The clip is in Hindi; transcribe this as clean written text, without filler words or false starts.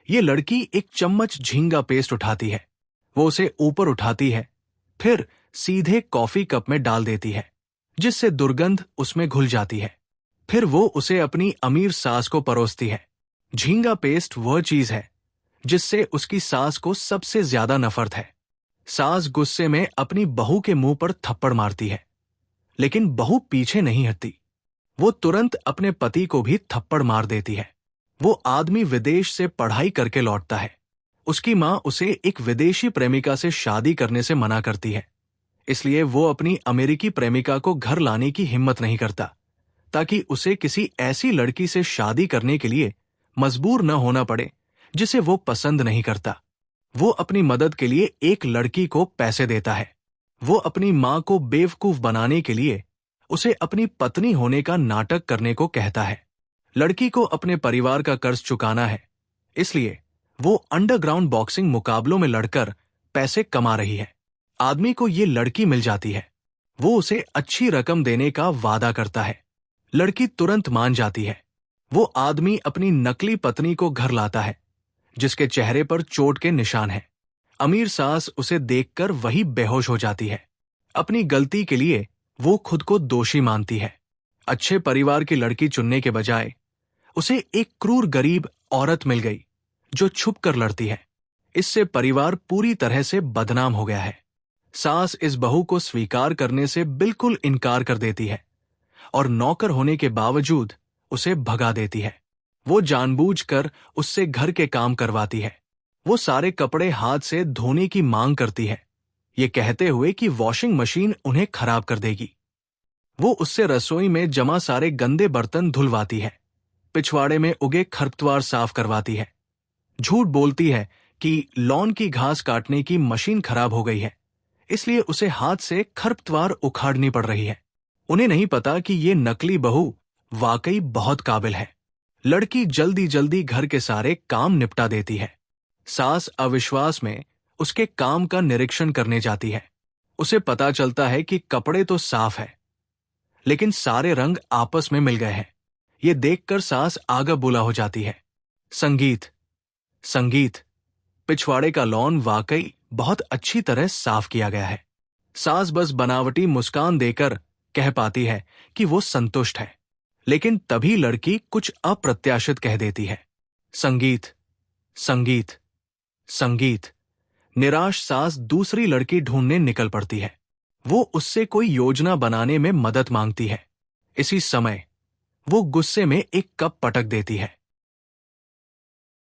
ये लड़की एक चम्मच झींगा पेस्ट उठाती है। वो उसे ऊपर उठाती है, फिर सीधे कॉफी कप में डाल देती है, जिससे दुर्गंध उसमें घुल जाती है। फिर वो उसे अपनी अमीर सास को परोसती है। झींगा पेस्ट वह चीज है जिससे उसकी सास को सबसे ज्यादा नफरत है। सास गुस्से में अपनी बहू के मुंह पर थप्पड़ मारती है, लेकिन बहू पीछे नहीं हटती। वो तुरंत अपने पति को भी थप्पड़ मार देती है। वो आदमी विदेश से पढ़ाई करके लौटता है। उसकी मां उसे एक विदेशी प्रेमिका से शादी करने से मना करती है, इसलिए वो अपनी अमेरिकी प्रेमिका को घर लाने की हिम्मत नहीं करता, ताकि उसे किसी ऐसी लड़की से शादी करने के लिए मजबूर न होना पड़े जिसे वो पसंद नहीं करता। वो अपनी मदद के लिए एक लड़की को पैसे देता है। वो अपनी मां को बेवकूफ बनाने के लिए उसे अपनी पत्नी होने का नाटक करने को कहता है। लड़की को अपने परिवार का कर्ज चुकाना है, इसलिए वो अंडरग्राउंड बॉक्सिंग मुकाबलों में लड़कर पैसे कमा रही है। आदमी को ये लड़की मिल जाती है। वो उसे अच्छी रकम देने का वादा करता है। लड़की तुरंत मान जाती है। वो आदमी अपनी नकली पत्नी को घर लाता है, जिसके चेहरे पर चोट के निशान हैं। अमीर सास उसे देखकर वही बेहोश हो जाती है। अपनी गलती के लिए वो खुद को दोषी मानती है। अच्छे परिवार की लड़की चुनने के बजाय उसे एक क्रूर गरीब औरत मिल गई जो छुप कर लड़ती है। इससे परिवार पूरी तरह से बदनाम हो गया है। सास इस बहू को स्वीकार करने से बिल्कुल इनकार कर देती है और नौकर होने के बावजूद उसे भगा देती है। वो जानबूझकर उससे घर के काम करवाती है। वो सारे कपड़े हाथ से धोने की मांग करती है, ये कहते हुए कि वॉशिंग मशीन उन्हें खराब कर देगी। वो उससे रसोई में जमा सारे गंदे बर्तन धुलवाती है, पिछवाड़े में उगे खरपतवार साफ करवाती है। झूठ बोलती है कि लॉन की घास काटने की मशीन खराब हो गई है, इसलिए उसे हाथ से खरपतवार उखाड़नी पड़ रही है। उन्हें नहीं पता कि ये नकली बहू वाकई बहुत काबिल है। लड़की जल्दी जल्दी घर के सारे काम निपटा देती है। सास अविश्वास में उसके काम का निरीक्षण करने जाती है। उसे पता चलता है कि कपड़े तो साफ है, लेकिन सारे रंग आपस में मिल गए हैं। ये देखकर सास आगा बुला हो जाती है। संगीत संगीत पिछवाड़े का लॉन वाकई बहुत अच्छी तरह साफ किया गया है। सास बस बनावटी मुस्कान देकर कह पाती है कि वो संतुष्ट है, लेकिन तभी लड़की कुछ अप्रत्याशित कह देती है। संगीत संगीत संगीत। निराश सास दूसरी लड़की ढूंढने निकल पड़ती है। वो उससे कोई योजना बनाने में मदद मांगती है। इसी समय वो गुस्से में एक कप पटक देती है।